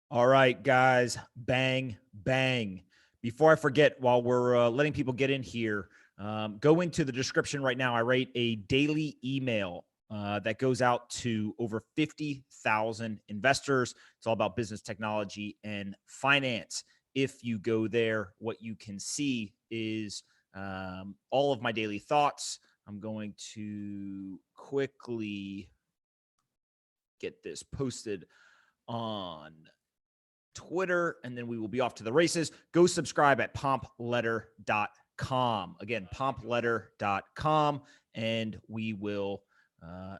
All right, guys, bang, bang. Before I forget, while we're letting people get in here, go into the description right now. I write a daily email that goes out to over 50,000 investors. It's all about business technology and finance. If you go there, what you can see is all of my daily thoughts. I'm going to quickly get this posted on Twitter, and then we will be off to the races. Go subscribe at pompletter.com. Again, pompletter.com, and we will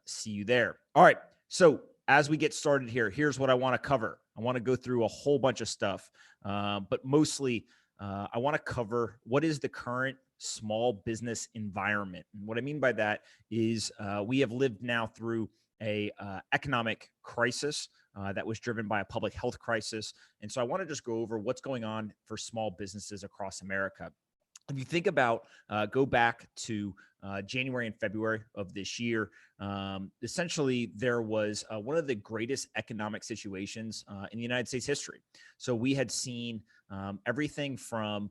see you there. All right. So as we get started here, here's what I want to cover. I want to go through a whole bunch of stuff, but mostly I want to cover what is the current small business environment. And what I mean by that is we have lived now through a economic crisis that was driven by a public health crisis. And so I want to just go over what's going on for small businesses across America. If you think about, go back to January and February of this year, essentially there was one of the greatest economic situations in the United States history. So we had seen everything from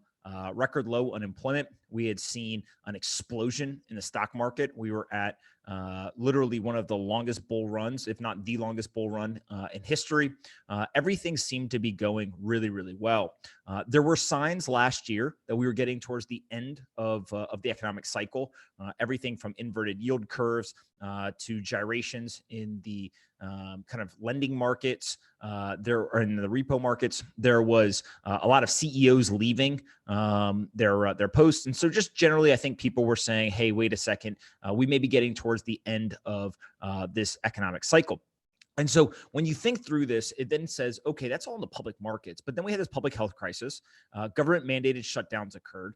record low unemployment. We had seen an explosion in the stock market. We were at literally one of the longest bull runs, if not the longest bull run in history. Everything seemed to be going really, really well. There were signs last year that we were getting towards the end of the economic cycle. Everything from inverted yield curves to gyrations in the kind of lending markets, there or in the repo markets. There was a lot of CEOs leaving their posts, and so just generally, I think people were saying, "Hey, wait a second, we may be getting towards the end of this economic cycle." And so when you think through this, it then says, okay, that's all in the public markets. But then we had this public health crisis, government mandated shutdowns occurred,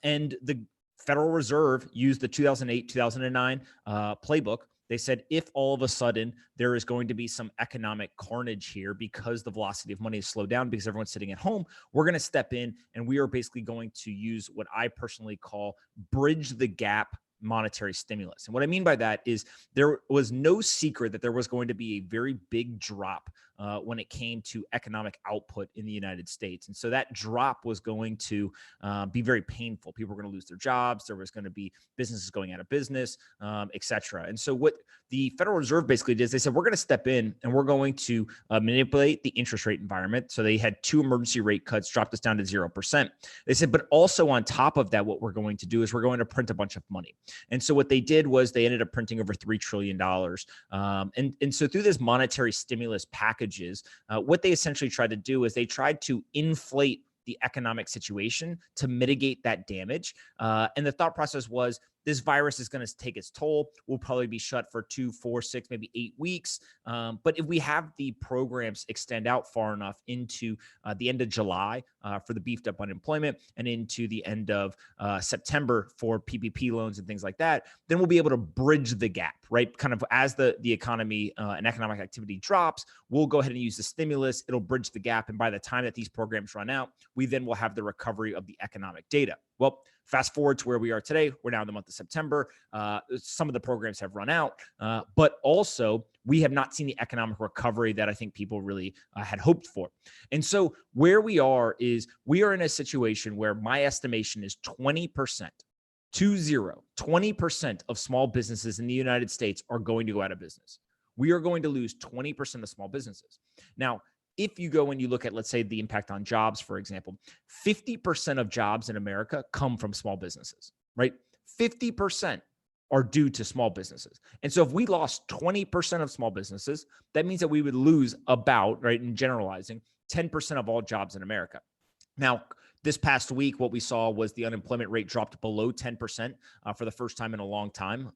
and the Federal Reserve used the 2008, 2009 playbook. They said, if all of a sudden there is going to be some economic carnage here because the velocity of money is slowed down because everyone's sitting at home, we're going to step in and we are basically going to use what I personally call bridge the gap monetary stimulus. And what I mean by that is there was no secret that there was going to be a very big drop when it came to economic output in the United States. And so that drop was going to be very painful. People were going to lose their jobs. There was going to be businesses going out of business, et cetera. And so what the Federal Reserve basically did is they said, we're going to step in and we're going to manipulate the interest rate environment. So they had two emergency rate cuts, dropped us down to 0%. They said, but also on top of that, what we're going to do is we're going to print a bunch of money. And so what they did was they ended up printing over $3 trillion. And so through this monetary stimulus packages, what they essentially tried to do is they tried to inflate the economic situation to mitigate that damage. And the thought process was this virus is going to take its toll. We'll probably be shut for 2, 4, 6, maybe 8 weeks. But if we have the programs extend out far enough into the end of July for the beefed up unemployment and into the end of September for PPP loans and things like that, then we'll be able to bridge the gap, right? Kind of as the economy and economic activity drops, we'll go ahead and use the stimulus. It'll bridge the gap. And by the time that these programs run out, we then will have the recovery of the economic data. Well, fast forward to where we are today. We're now in the month of September. Some of the programs have run out, but also we have not seen the economic recovery that I think people really had hoped for. And so where we are is we are in a situation where my estimation is 20%, 20% of small businesses in the United States are going to go out of business. We are going to lose 20% of small businesses. Now, if you go and you look at, let's say, the impact on jobs, for example, 50% of jobs in America come from small businesses, right? 50% are due to small businesses. And so if we lost 20% of small businesses, that means that we would lose about, right, in generalizing, 10% of all jobs in America. Now, this past week, what we saw was the unemployment rate dropped below 10% for the first time in a long time.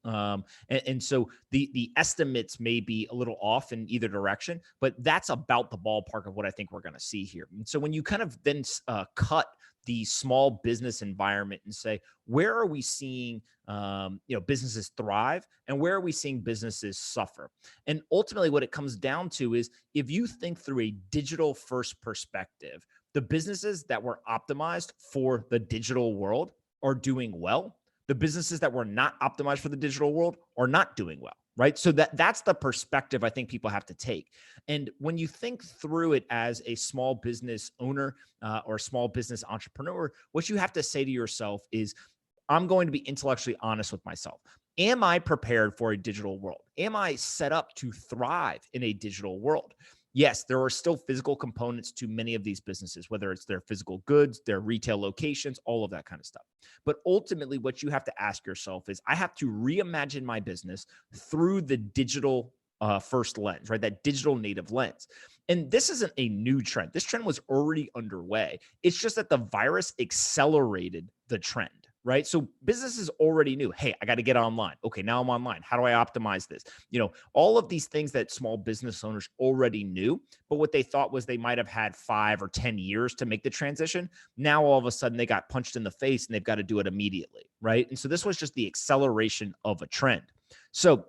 And so the estimates may be a little off in either direction, but that's about the ballpark of what I think we're going to see here. And so when you kind of then cut the small business environment and say, where are we seeing businesses thrive and where are we seeing businesses suffer? And ultimately what it comes down to is if you think through a digital first perspective, the businesses that were optimized for the digital world are doing well. The businesses that were not optimized for the digital world are not doing well, right? So that's the perspective I think people have to take. And when you think through it as a small business owner or a small business entrepreneur, what you have to say to yourself is, I'm going to be intellectually honest with myself. Am I prepared for a digital world? Am I set up to thrive in a digital world? Yes, there are still physical components to many of these businesses, whether it's their physical goods, their retail locations, all of that kind of stuff. But ultimately, what you have to ask yourself is, I have to reimagine my business through the digital first lens, right? That digital native lens. And this isn't a new trend. This trend was already underway. It's just that the virus accelerated the trend, right? So businesses already knew, hey, I got to get online. Okay, now I'm online. How do I optimize this? All of these things that small business owners already knew, but what they thought was they might have had 5 or 10 years to make the transition. Now, all of a sudden, they got punched in the face and they've got to do it immediately, right? And so this was just the acceleration of a trend. So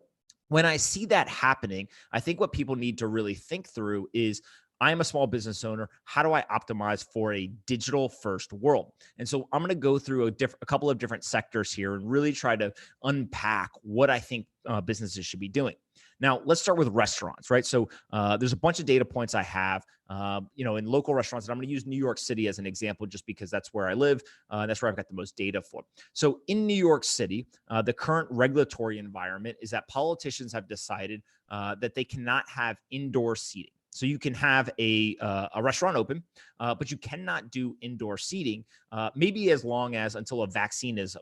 when I see that happening, I think what people need to really think through is, I am a small business owner. How do I optimize for a digital first world? And so I'm going to go through a couple of different sectors here and really try to unpack what I think businesses should be doing. Now, let's start with restaurants, right? So there's a bunch of data points I have, in local restaurants. And I'm going to use New York City as an example, just because that's where I live. That's where I've got the most data for. So in New York City, the current regulatory environment is that politicians have decided that they cannot have indoor seating. So you can have a restaurant open, but you cannot do indoor seating, maybe as long as until a vaccine is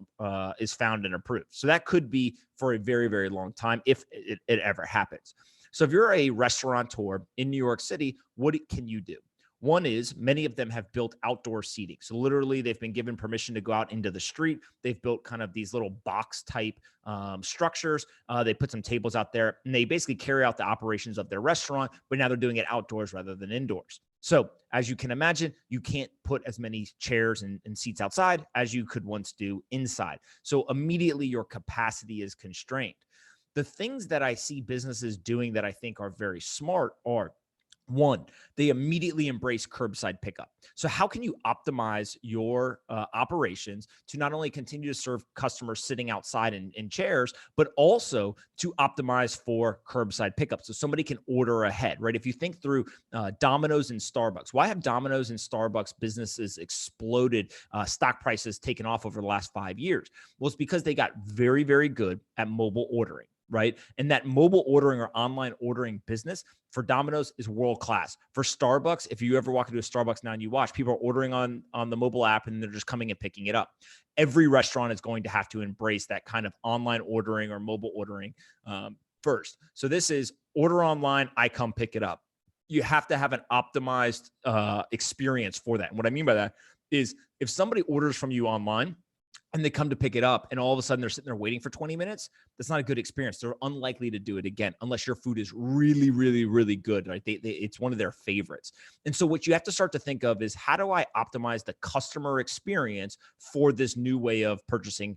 found and approved. So that could be for a very, very long time if it ever happens. So if you're a restaurateur in New York City, what can you do? One is, many of them have built outdoor seating. So literally, they've been given permission to go out into the street. They've built kind of these little box type structures. They put some tables out there, and they basically carry out the operations of their restaurant, but now they're doing it outdoors rather than indoors. So as you can imagine, you can't put as many chairs and seats outside as you could once do inside. So immediately your capacity is constrained. The things that I see businesses doing that I think are very smart are, one, they immediately embrace curbside pickup. So how can you optimize your operations to not only continue to serve customers sitting outside in chairs, but also to optimize for curbside pickup? So somebody can order ahead, right? If you think through Domino's and Starbucks, why have Domino's and Starbucks businesses exploded, stock prices taken off over the last 5 years? Well, it's because they got very, very good at mobile ordering, right? And that mobile ordering or online ordering business for Domino's is world-class. For Starbucks, if you ever walk into a Starbucks now and you watch, people are ordering on the mobile app and they're just coming and picking it up. Every restaurant is going to have to embrace that kind of online ordering or mobile ordering first. So this is order online, I come pick it up. You have to have an optimized experience for that. And what I mean by that is, if somebody orders from you online and they come to pick it up and all of a sudden they're sitting there waiting for 20 minutes, that's not a good experience. They're unlikely to do it again unless your food is really, really, really good, right? It's one of their favorites. And so what you have to start to think of is, how do I optimize the customer experience for this new way of purchasing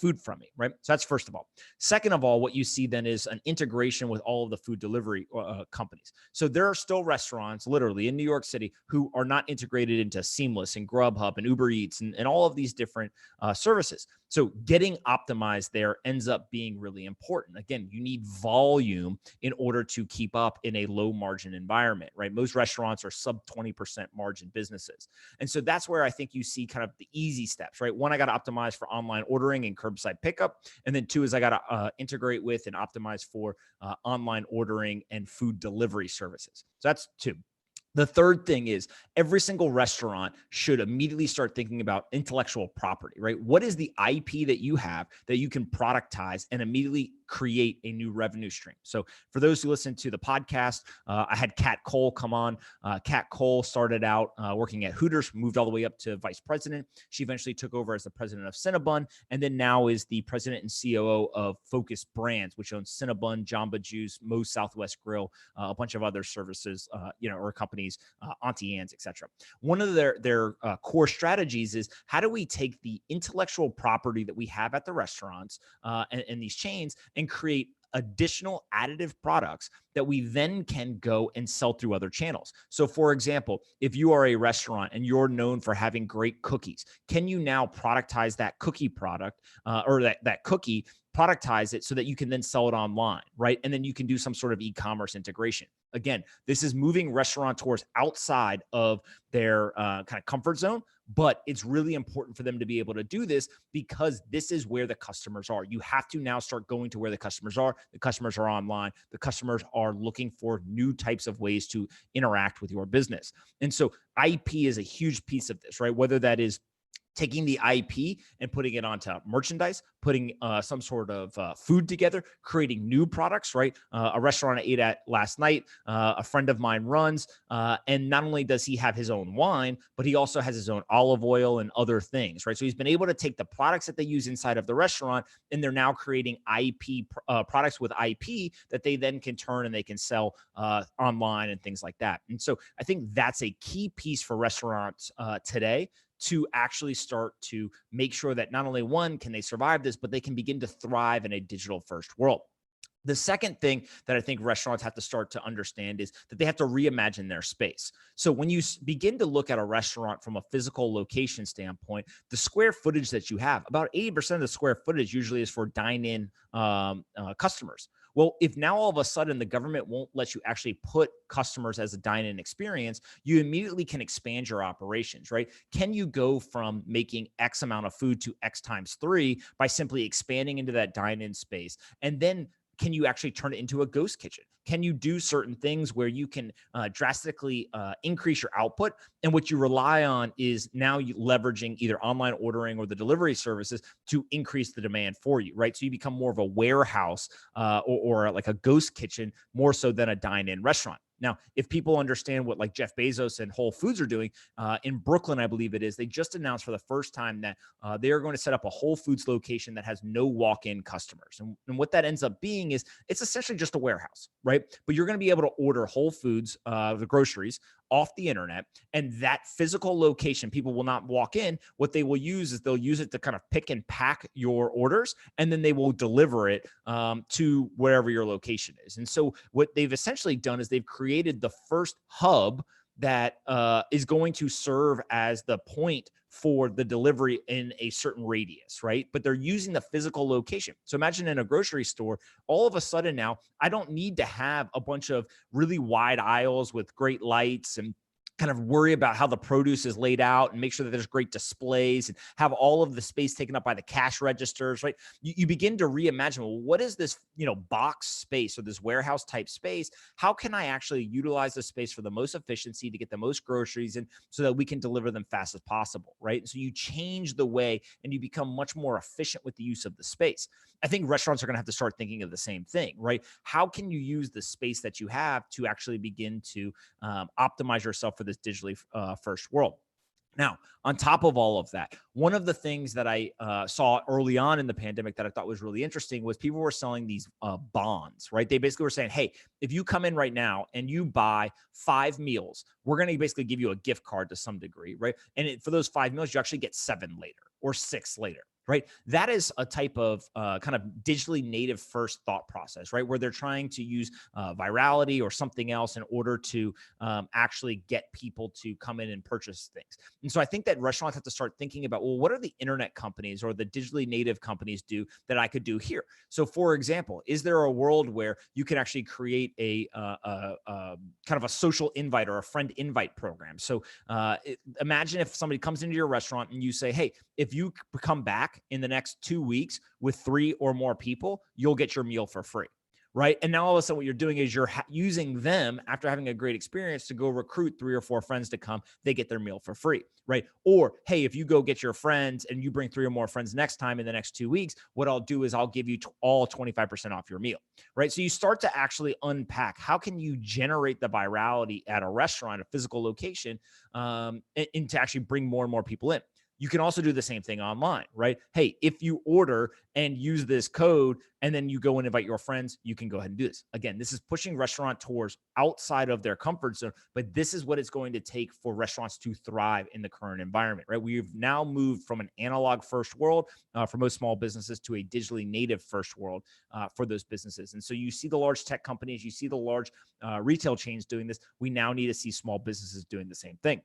food from me, right? So that's first of all. Second of all, what you see then is an integration with all of the food delivery companies. So there are still restaurants literally in New York City who are not integrated into Seamless and Grubhub and Uber Eats and all of these different services. So getting optimized there ends up being really important. Again, you need volume in order to keep up in a low margin environment, right? Most restaurants are sub 20% margin businesses. And so that's where I think you see kind of the easy steps, right? One, I got to optimize for online ordering and curbside pickup. And then two is I got to integrate with and optimize for online ordering and food delivery services. So that's two. The third thing is, every single restaurant should immediately start thinking about intellectual property, right? What is the IP that you have that you can productize and immediately create a new revenue stream? So for those who listen to the podcast, I had Kat Cole come on. Kat Cole started out working at Hooters, moved all the way up to vice president. She eventually took over as the president of Cinnabon, and then now is the president and COO of Focus Brands, which owns Cinnabon, Jamba Juice, Moe's Southwest Grill, a bunch of other services, or companies, Auntie Anne's, etc. One of their core strategies is, how do we take the intellectual property that we have at the restaurants and these chains and create additional additive products that we then can go and sell through other channels. So for example, if you are a restaurant and you're known for having great cookies, can you now productize that cookie product or that cookie, productize it so that you can then sell it online, right? And then you can do some sort of e-commerce integration. Again, this is moving restaurateurs outside of their kind of comfort zone, but it's really important for them to be able to do this because this is where the customers are. You have to now start going to where the customers are. The customers are online. The customers are looking for new types of ways to interact with your business. And so IP is a huge piece of this, right? Whether that is taking the IP and putting it onto merchandise, putting some sort of food together, creating new products, right? A restaurant I ate at last night, a friend of mine runs, and not only does he have his own wine, but he also has his own olive oil and other things, right? So he's been able to take the products that they use inside of the restaurant, and they're now creating IP products with IP that they then can turn and they can sell online and things like that. And so I think that's a key piece for restaurants today to actually start to make sure that not only one, can they survive this, but they can begin to thrive in a digital first world. The second thing that I think restaurants have to start to understand is that they have to reimagine their space. So when you begin to look at a restaurant from a physical location standpoint, the square footage that you have, about 80% of the square footage usually is for dine-in customers. Well, if now all of a sudden the government won't let you actually put customers as a dine-in experience, you immediately can expand your operations, right? Can you go from making X amount of food to X times 3 by simply expanding into that dine-in space? And then can you actually turn it into a ghost kitchen? Can you do certain things where you can drastically increase your output? And what you rely on is now you leveraging either online ordering or the delivery services to increase the demand for you, right? So you become more of a warehouse or like a ghost kitchen more so than a dine-in restaurant. Now, if people understand what like Jeff Bezos and Whole Foods are doing in Brooklyn, I believe it is, they just announced for the first time that they are going to set up a Whole Foods location that has no walk-in customers. And what that ends up being is it's essentially just a warehouse, right? But you're going to be able to order Whole Foods, the groceries, off the internet, and that physical location, people will not walk in. What they will use is they'll use it to kind of pick and pack your orders, and then they will deliver it to wherever your location is. And so what they've essentially done is they've created the first hub that is going to serve as the point for the delivery in a certain radius, right? But they're using the physical location. So imagine in a grocery store, all of a sudden now, I don't need to have a bunch of really wide aisles with great lights and kind of worry about how the produce is laid out and make sure that there's great displays and have all of the space taken up by the cash registers, right? You begin to reimagine, well, what is this, box space or this warehouse type space? How can I actually utilize the space for the most efficiency to get the most groceries in so that we can deliver them fast as possible, right? So you change the way and you become much more efficient with the use of the space. I think restaurants are going to have to start thinking of the same thing, right? How can you use the space that you have to actually begin to optimize yourself for this digitally first world? Now, on top of all of that, one of the things that I saw early on in the pandemic that I thought was really interesting was people were selling these bonds, right? They basically were saying, hey, if you come in right now and you buy 5 meals, we're going to basically give you a gift card to some degree, right? And for those 5 meals, you actually get 7 later or 6 later. Right. That is a type of kind of digitally native first thought process, right? Where they're trying to use virality or something else in order to actually get people to come in and purchase things. And so I think that restaurants have to start thinking about, well, what are the internet companies or the digitally native companies do that I could do here? So for example, is there a world where you can actually create a kind of a social invite or a friend invite program? So imagine if somebody comes into your restaurant and you say, hey, if you come back in the next 2 weeks with 3 or more people, you'll get your meal for free, right? And now all of a sudden what you're doing is you're using them after having a great experience to go recruit 3 or 4 friends to come, they get their meal for free, right? Or, hey, if you go get your friends and you bring 3 or more friends next time in the next 2 weeks, what I'll do is I'll give you all 25% off your meal, right? So you start to actually unpack, how can you generate the virality at a restaurant, a physical location, and to actually bring more and more people in? You can also do the same thing online, right? Hey, if you order and use this code and then you go and invite your friends, you can go ahead and do this. Again, this is pushing restaurateurs outside of their comfort zone, but this is what it's going to take for restaurants to thrive in the current environment, right? We've now moved from an analog first world for most small businesses to a digitally native first world for those businesses. And so you see the large tech companies, you see the large retail chains doing this. We now need to see small businesses doing the same thing.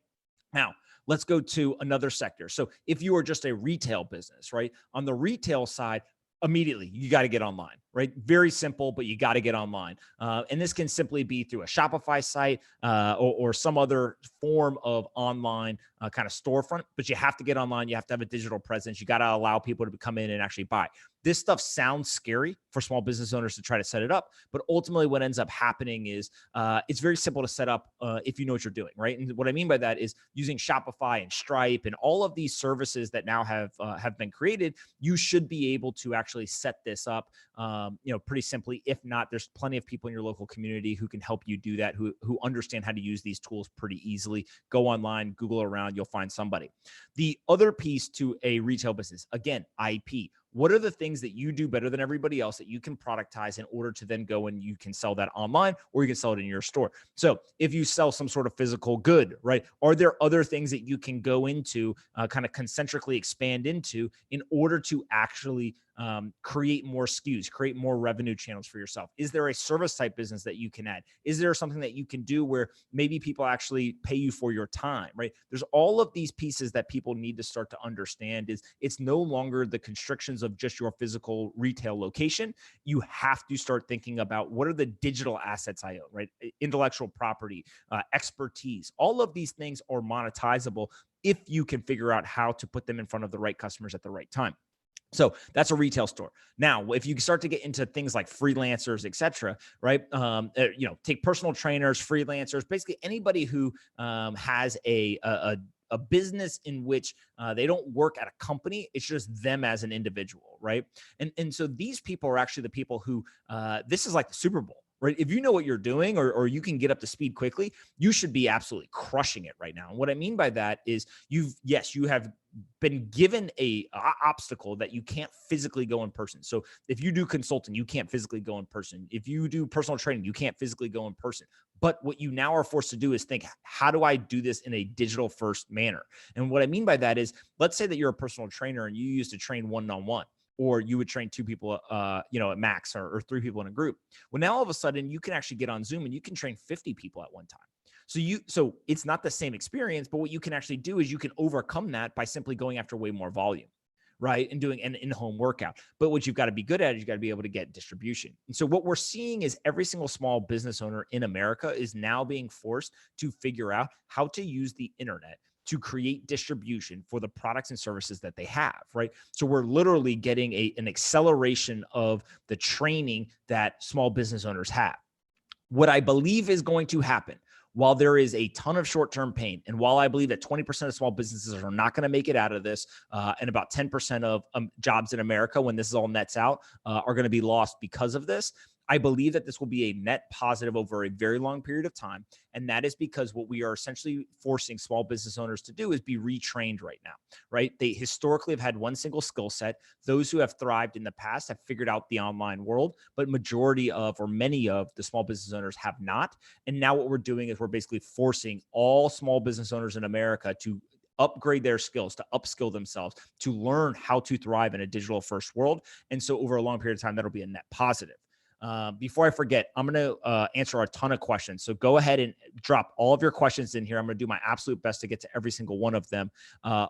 Now, let's go to another sector. So if you are just a retail business, right? On the retail side, immediately you got to get online, right? Very simple, but you got to get online. And this can simply be through a Shopify site or some other form of online kind of storefront, but you have to get online. You have to have a digital presence. You got to allow people to come in and actually buy. This stuff sounds scary for small business owners to try to set it up, but ultimately what ends up happening is it's very simple to set up if you know what you're doing, right? And what I mean by that is using Shopify and Stripe and all of these services that now have been created. You should be able to actually set this up, pretty simply. If not, there's plenty of people in your local community who can help you do that, who understand how to use these tools pretty easily. Go online, Google around, you'll find somebody. The other piece to a retail business, again, IP. What are the things that you do better than everybody else that you can productize in order to then go and you can sell that online or you can sell it in your store? So if you sell some sort of physical good, right, are there other things that you can go into, kind of concentrically expand into in order to actually create more SKUs, create more revenue channels for yourself? Is there a service type business that you can add? Is there something that you can do where maybe people actually pay you for your time, right? There's all of these pieces that people need to start to understand. Is it's no longer the constrictions of just your physical retail location. You have to start thinking about what are the digital assets I own, right? Intellectual property, expertise, all of these things are monetizable if you can figure out how to put them in front of the right customers at the right time. So that's a retail store. Now, if you start to get into things like freelancers, et cetera, right? Take personal trainers, freelancers, basically anybody who has a business in which they don't work at a company. It's just them as an individual, right? And so these people are actually the people who this is like the Super Bowl. Right. If you know what you're doing or you can get up to speed quickly, you should be absolutely crushing it right now. And what I mean by that is you have been given a obstacle that you can't physically go in person. So if you do consulting, you can't physically go in person. If you do personal training, you can't physically go in person. But what you now are forced to do is think, how do I do this in a digital first manner? And what I mean by that is, let's say that you're a personal trainer and you used to train one-on-one, or you would train two people, at max, or three people in a group. Well, now all of a sudden you can actually get on Zoom and you can train 50 people at one time. So it's not the same experience, but what you can actually do is you can overcome that by simply going after way more volume, right? And doing an in-home workout. But what you've got to be good at is you got to be able to get distribution. And so what we're seeing is every single small business owner in America is now being forced to figure out how to use the internet to create distribution for the products and services that they have, right? So we're literally getting an acceleration of the training that small business owners have. What I believe is going to happen, while there is a ton of short-term pain, and while I believe that 20% of small businesses are not going to make it out of this, and about 10% of jobs in America, when this is all nets out, are going to be lost because of this, I believe that this will be a net positive over a very long period of time. And that is because what we are essentially forcing small business owners to do is be retrained right now, right? They historically have had one single skill set. Those who have thrived in the past have figured out the online world, but many of the small business owners have not. And now what we're doing is we're basically forcing all small business owners in America to upgrade their skills, to upskill themselves, to learn how to thrive in a digital first world. And so over a long period of time, that'll be a net positive. Before I forget, I'm going to answer a ton of questions. So go ahead and drop all of your questions in here. I'm going to do my absolute best to get to every single one of them.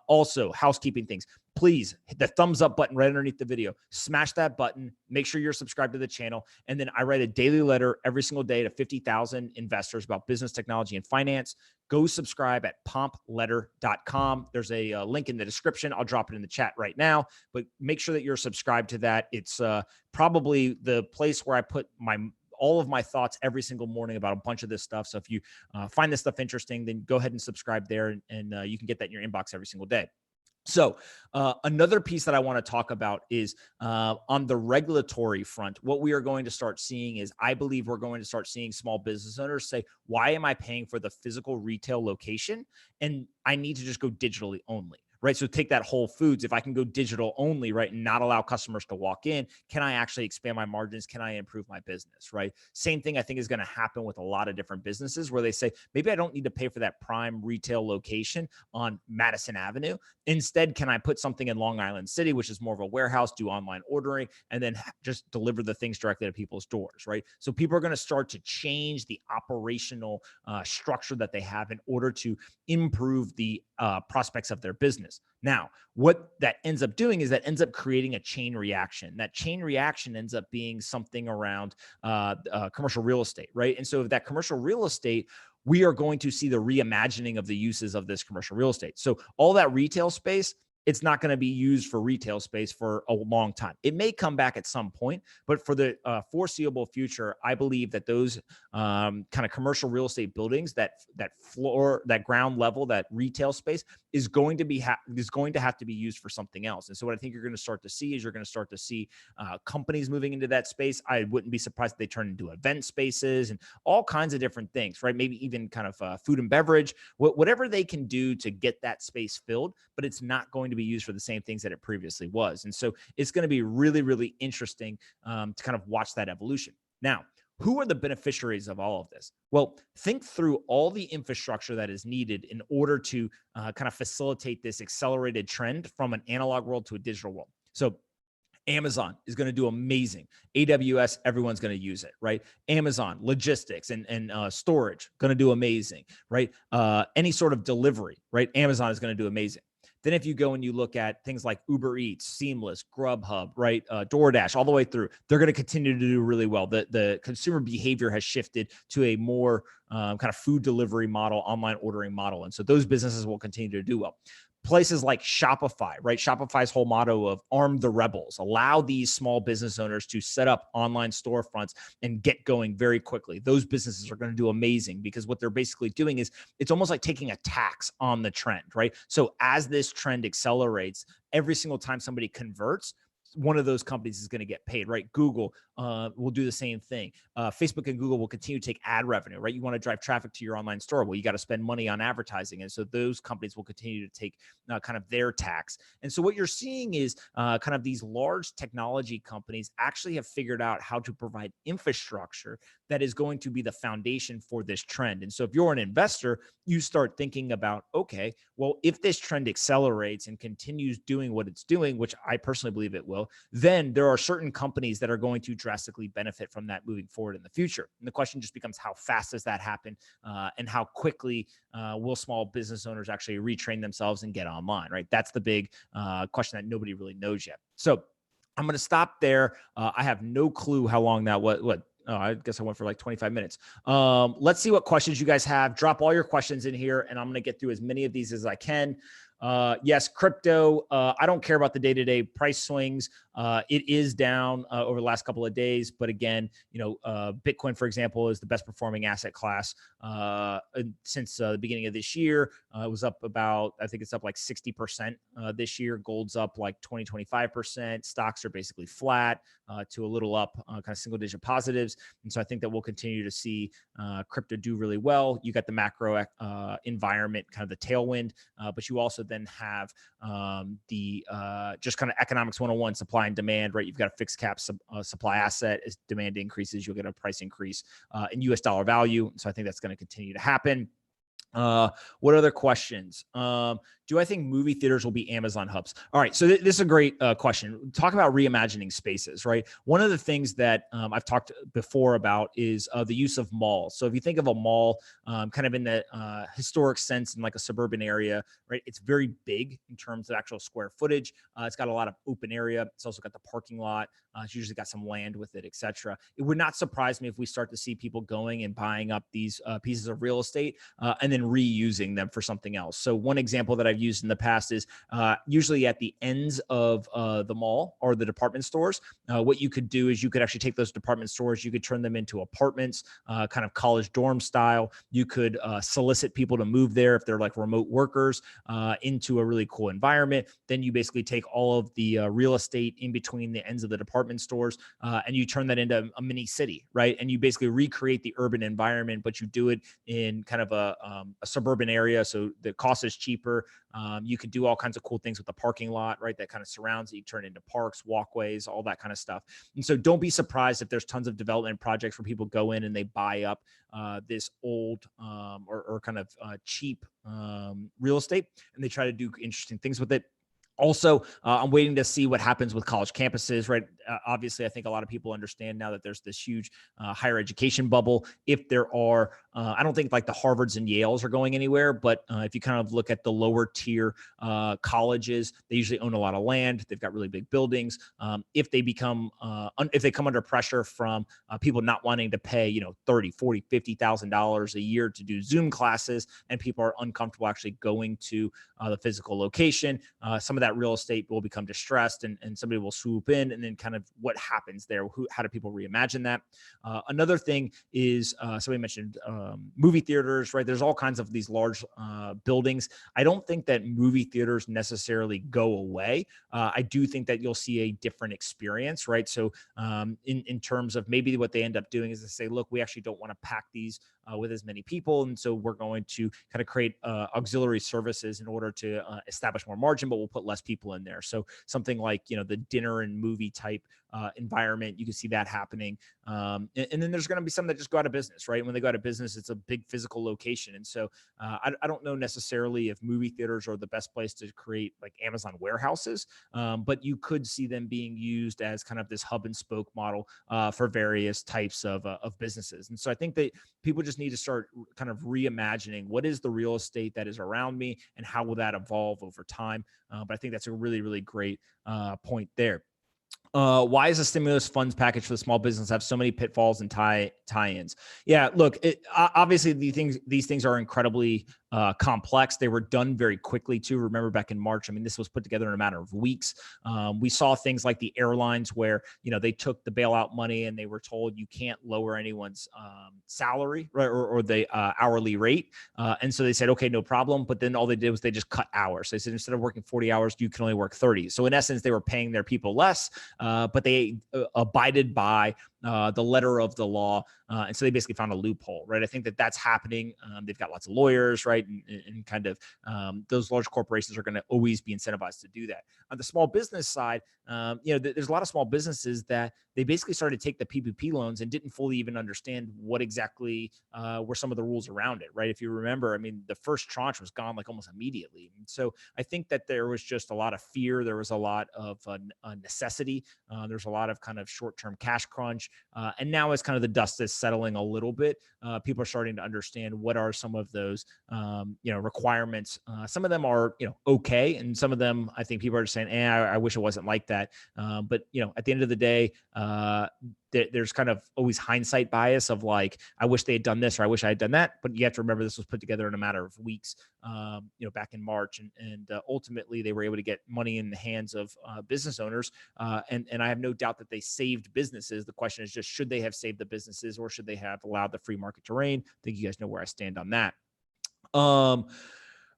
Also, housekeeping things. Please hit the thumbs up button right underneath the video. Smash that button. Make sure you're subscribed to the channel. And then I write a daily letter every single day to 50,000 investors about business, technology, and finance. Go subscribe at pompletter.com. There's a link in the description. I'll drop it in the chat right now, but make sure that you're subscribed to that. It's probably the place where I put all of my thoughts every single morning about a bunch of this stuff. So if you find this stuff interesting, then go ahead and subscribe there, and you can get that in your inbox every single day. So another piece that I want to talk about is on the regulatory front. What we are going to start seeing is, I believe we're going to start seeing small business owners say, why am I paying for the physical retail location? And I need to just go digitally only. right? So take that Whole Foods. If I can go digital only, right, and not allow customers to walk in, can I actually expand my margins? Can I improve my business, right? Same thing I think is going to happen with a lot of different businesses where they say, maybe I don't need to pay for that prime retail location on Madison Avenue. Instead, can I put something in Long Island City, which is more of a warehouse, do online ordering, and then just deliver the things directly to people's doors, right? So people are going to start to change the operational structure that they have in order to improve the prospects of their business. Now, what that ends up doing is that ends up creating a chain reaction. That chain reaction ends up being something around commercial real estate, right? And so if that commercial real estate, we are going to see the reimagining of the uses of this commercial real estate. So all that retail space, it's not going to be used for retail space for a long time. It may come back at some point, but for the foreseeable future, I believe that those kind of commercial real estate buildings, that floor, that ground level, that retail space is going to have to be used for something else. And so what I think you're going to start to see is companies moving into that space. I wouldn't be surprised if they turn into event spaces and all kinds of different things, right? Maybe even kind of food and beverage, whatever they can do to get that space filled, but it's not going to be used for the same things that it previously was. And so it's going to be really, really interesting to kind of watch that evolution. Now, who are the beneficiaries of all of this? Well, think through all the infrastructure that is needed in order to kind of facilitate this accelerated trend from an analog world to a digital world. So Amazon is going to do amazing. AWS, everyone's going to use it, right? Amazon, logistics and storage, going to do amazing, right? Any sort of delivery, right? Amazon is going to do amazing. Then if you go and you look at things like Uber Eats, Seamless, Grubhub, right, DoorDash, all the way through, they're going to continue to do really well. The consumer behavior has shifted to a more kind of food delivery model, online ordering model. And so those businesses will continue to do well. Places like Shopify, right? Shopify's whole motto of arm the rebels, allow these small business owners to set up online storefronts and get going very quickly. Those businesses are going to do amazing because what they're basically doing is it's almost like taking a tax on the trend, right? So as this trend accelerates, every single time somebody converts, one of those companies is going to get paid, right? Google will do the same thing. Facebook and Google will continue to take ad revenue, right? You want to drive traffic to your online store. Well, you got to spend money on advertising. And so those companies will continue to take kind of their tax. And so what you're seeing is kind of these large technology companies actually have figured out how to provide infrastructure that is going to be the foundation for this trend. And so if you're an investor, you start thinking about, okay, well, if this trend accelerates and continues doing what it's doing, which I personally believe it will, then there are certain companies that are going to drastically benefit from that moving forward in the future. And the question just becomes, how fast does that happen? And how quickly will small business owners actually retrain themselves and get online, right? That's the big question that nobody really knows yet. So I'm going to stop there. I have no clue how long that what. Oh, I guess I went for like 25 minutes. Let's see what questions you guys have. Drop all your questions in here, and I'm going to get through as many of these as I can. Yes, crypto. I don't care about the day-to-day price swings. It is down over the last couple of days, but again, Bitcoin, for example, is the best performing asset class since the beginning of this year. It was up about, I think it's up like 60% this year. Gold's up like 25%. Stocks are basically flat to a little up, kind of single-digit positives. And so I think that we'll continue to see crypto do really well. You got the macro environment, kind of the tailwind, but you also then have the just kind of economics 101, supply and demand, right? You've got a fixed cap supply asset. As demand increases, you'll get a price increase in US dollar value. So I think that's going to continue to happen. What other questions? Do I think movie theaters will be Amazon hubs? All right. So this is a great question. Talk about reimagining spaces, right? One of the things that I've talked before about is the use of malls. So if you think of a mall kind of in the historic sense in like a suburban area, right? It's very big in terms of actual square footage. It's got a lot of open area. It's also got the parking lot. It's usually got some land with it, et cetera. It would not surprise me if we start to see people going and buying up these pieces of real estate and then reusing them for something else. So one example that I've used in the past is usually at the ends of the mall or the department stores. What you could do is you could actually take those department stores, you could turn them into apartments, kind of college dorm style. You could solicit people to move there if they're like remote workers into a really cool environment. Then you basically take all of the real estate in between the ends of the department stores and you turn that into a mini city, right? And you basically recreate the urban environment, but you do it in kind of a a suburban area, so the cost is cheaper. You can do all kinds of cool things with the parking lot, right? That kind of surrounds it. You turn it into parks, walkways, all that kind of stuff. And so don't be surprised if there's tons of development projects where people go in and they buy up this old or kind of cheap real estate, and they try to do interesting things with it. Also, I'm waiting to see what happens with college campuses, right? Obviously, I think a lot of people understand now that there's this huge higher education bubble. If there are, I don't think like the Harvards and Yales are going anywhere, but if you kind of look at the lower tier colleges, they usually own a lot of land. They've got really big buildings. If they become, if they come under pressure from people not wanting to pay, you know, $30, $40, $50,000 a year to do Zoom classes, and people are uncomfortable actually going to the physical location, some of that real estate will become distressed, and somebody will swoop in, and then kind of what happens there. How do people reimagine that? Another thing is somebody mentioned movie theaters, right? There's all kinds of these large buildings. I don't think that movie theaters necessarily go away. I do think that you'll see a different experience, right? So in terms of maybe what they end up doing is to say, look, we actually don't want to pack these with as many people, and so we're going to kind of create auxiliary services in order to establish more margin, but we'll put less people in there. So something like, you know, the dinner and movie type environment, you can see that happening. And then there's going to be some that just go out of business, right? When they go out of business, it's a big physical location. And so I don't know necessarily if movie theaters are the best place to create like Amazon warehouses, but you could see them being used as kind of this hub and spoke model for various types of businesses. And so I think that people just need to start kind of reimagining what is the real estate that is around me and how will that evolve over time. But I think that's a really, really great point there. Why is the stimulus funds package for the small business have so many pitfalls and tie-ins? Yeah, look, obviously these things are incredibly complex. They were done very quickly too. Remember back in March, I mean, this was put together in a matter of weeks. We saw things like the airlines where, you know, they took the bailout money and they were told you can't lower anyone's salary, right, or the hourly rate. And so they said, okay, no problem. But then all they did was they just cut hours. They said, instead of working 40 hours, you can only work 30. So in essence, they were paying their people less, but they abided by the letter of the law. And so they basically found a loophole, right? I think that that's happening. They've got lots of lawyers, right? And kind of those large corporations are going to always be incentivized to do that. On the small business side, you know, there's a lot of small businesses that they basically started to take the PPP loans and didn't fully even understand what exactly were some of the rules around it, right? If you remember, I mean, the first tranche was gone like almost immediately. And so I think that there was just a lot of fear. There was a lot of necessity. There's a lot of kind of short-term cash crunch. And now as kind of the dust is settling a little bit, people are starting to understand what are some of those, you know, requirements. Some of them are, you know, okay. And some of them, I think people are just saying, I wish it wasn't like that. But, you know, at the end of the day, there's kind of always hindsight bias of like, I wish they had done this or I wish I had done that. But you have to remember this was put together in a matter of weeks, you know, back in March. And ultimately they were able to get money in the hands of business owners. And I have no doubt that they saved businesses. The question is just, should they have saved the businesses or should they have allowed the free market to reign? I think you guys know where I stand on that.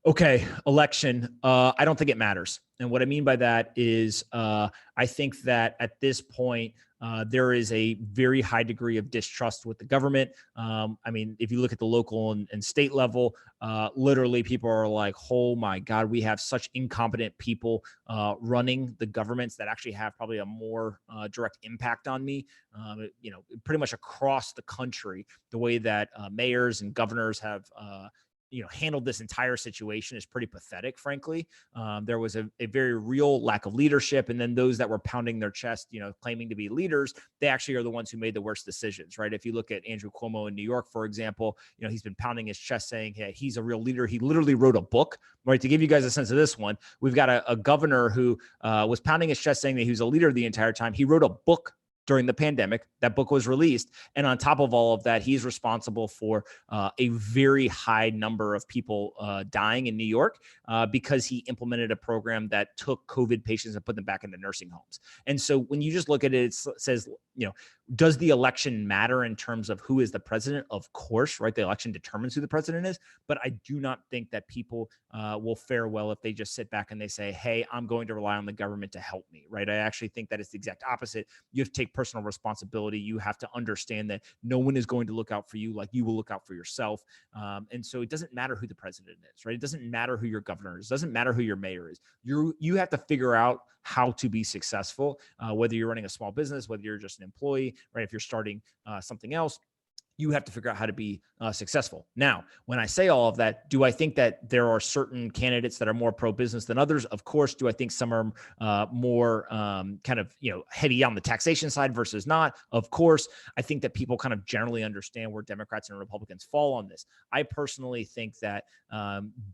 Okay, election. I don't think it matters. And what I mean by that is I think that at this point, there is a very high degree of distrust with the government. I mean, if you look at the local and state level, literally people are like, oh my God, we have such incompetent people running the governments that actually have probably a more direct impact on me. You know, pretty much across the country, the way that mayors and governors have you know, handled this entire situation is pretty pathetic, frankly. There was a very real lack of leadership. And then those that were pounding their chest, you know, claiming to be leaders, they actually are the ones who made the worst decisions, right? If you look at Andrew Cuomo in New York, for example, you know, he's been pounding his chest saying, hey, he's a real leader. He literally wrote a book, right? To give you guys a sense of this one, we've got a governor who was pounding his chest saying that he was a leader the entire time. He wrote a book during the pandemic. That book was released. And on top of all of that, he's responsible for a very high number of people dying in New York because he implemented a program that took COVID patients and put them back into nursing homes. And so when you just look at it, it says, you know, does the election matter in terms of who is the president? Of course, right? The election determines who the president is. But I do not think that people will fare well if they just sit back and they say, hey, I'm going to rely on the government to help me, right? I actually think that it's the exact opposite. You have to take personal responsibility. You have to understand that no one is going to look out for you like you will look out for yourself. And so it doesn't matter who the president is, right? It doesn't matter who your governor is. It doesn't matter who your mayor is. You have to figure out how to be successful, whether you're running a small business, whether you're just an employee, right? If you're starting something else, you have to figure out how to be successful. Now, when I say all of that, do I think that there are certain candidates that are more pro-business than others? Of course. Do I think some are more kind of, heavy on the taxation side versus not? Of course. I think that people kind of generally understand where Democrats and Republicans fall on this. I personally think that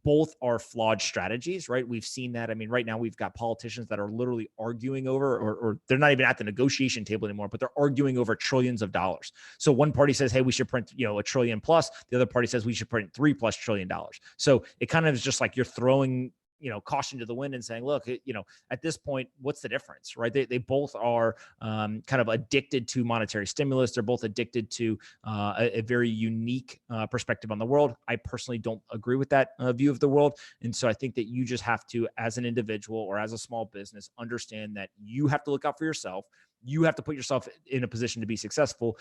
both are flawed strategies, right? We've seen that. I mean, right now we've got politicians that are literally arguing over, or they're not even at the negotiation table anymore, but they're arguing over trillions of dollars. So one party says, hey, we should print, $1 trillion plus. The other party says we should print $3+ trillion. So it kind of is just like you're throwing, caution to the wind and saying, look, at this point, what's the difference, right? They both are kind of addicted to monetary stimulus. They're both addicted to a very unique perspective on the world. I personally don't agree with that view of the world. And so I think that you just have to, as an individual or as a small business, understand that you have to look out for yourself. You have to put yourself in a position to be successful.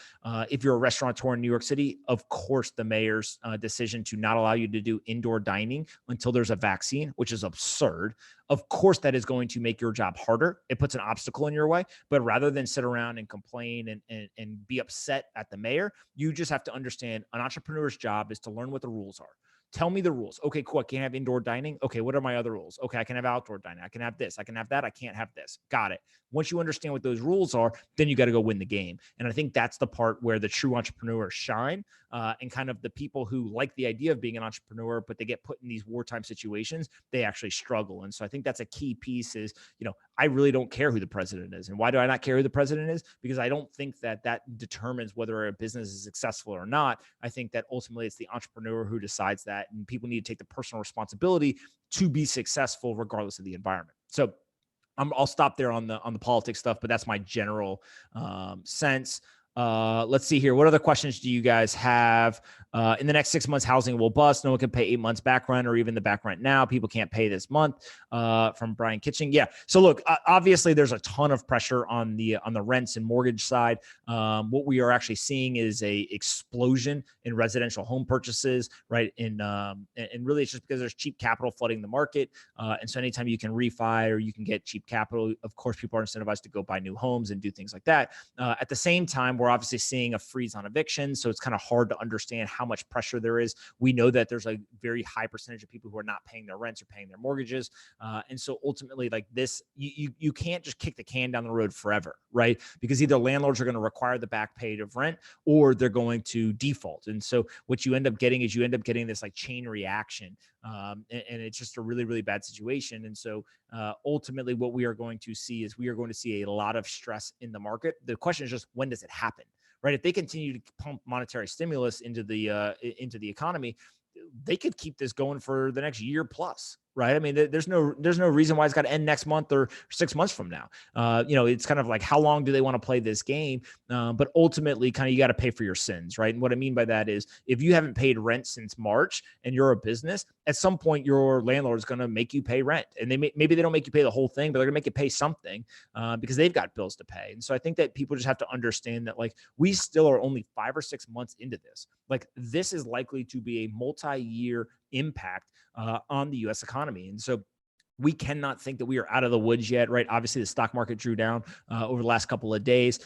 If you're a restaurateur in New York City, of course, the mayor's decision to not allow you to do indoor dining until there's a vaccine, which is absurd. Of course, that is going to make your job harder. It puts an obstacle in your way. But rather than sit around and complain and be upset at the mayor, you just have to understand an entrepreneur's job is to learn what the rules are. Tell me the rules. Okay, cool. I can't have indoor dining. Okay, what are my other rules? Okay, I can have outdoor dining. I can have this. I can have that. I can't have this. Got it. Once you understand what those rules are, then you got to go win the game. And I think that's the part where the true entrepreneurs shine, and kind of the people who like the idea of being an entrepreneur, but they get put in these wartime situations, they actually struggle. And so I think that's a key piece is, I really don't care who the president is. And why do I not care who the president is? Because I don't think that determines whether a business is successful or not. I think that ultimately it's the entrepreneur who decides that, and people need to take the personal responsibility to be successful regardless of the environment. So I'll stop there on the politics stuff, but that's my general sense. Let's see here. What other questions do you guys have? In the next 6 months, housing will bust. No one can pay 8 months back rent or even the back rent now. People can't pay this month. From Brian Kitching. Yeah. So look, obviously there's a ton of pressure on the rents and mortgage side. What we are actually seeing is a explosion in residential home purchases, right? And really it's just because there's cheap capital flooding the market. And so anytime you can refi or you can get cheap capital, of course, people are incentivized to go buy new homes and do things like that. At the same time, we're obviously seeing a freeze on evictions. So it's kind of hard to understand how much pressure there is. We know that there's a very high percentage of people who are not paying their rents or paying their mortgages. And so ultimately, like this, you can't just kick the can down the road forever, right? Because either landlords are going to require the back pay of rent or they're going to default. And so what you end up getting is this like chain reaction. And it's just a really, really bad situation. And so ultimately what we are going to see is we are going to see a lot of stress in the market. The question is just, when does it happen, right? If they continue to pump monetary stimulus into the economy, they could keep this going for the next year plus, right? I mean, there's no reason why it's got to end next month or 6 months from now. It's kind of like, how long do they want to play this game? But ultimately, kind of, you got to pay for your sins, right? And what I mean by that is, if you haven't paid rent since March and you're a business, at some point your landlord is going to make you pay rent, and maybe they don't make you pay the whole thing, but they're going to make you pay something because they've got bills to pay. And so I think that people just have to understand that, like, we still are only 5 or 6 months into this. Like, this is likely to be a multi-year impact on the U.S. economy. And so we cannot think that we are out of the woods yet, right? Obviously, the stock market drew down over the last couple of days.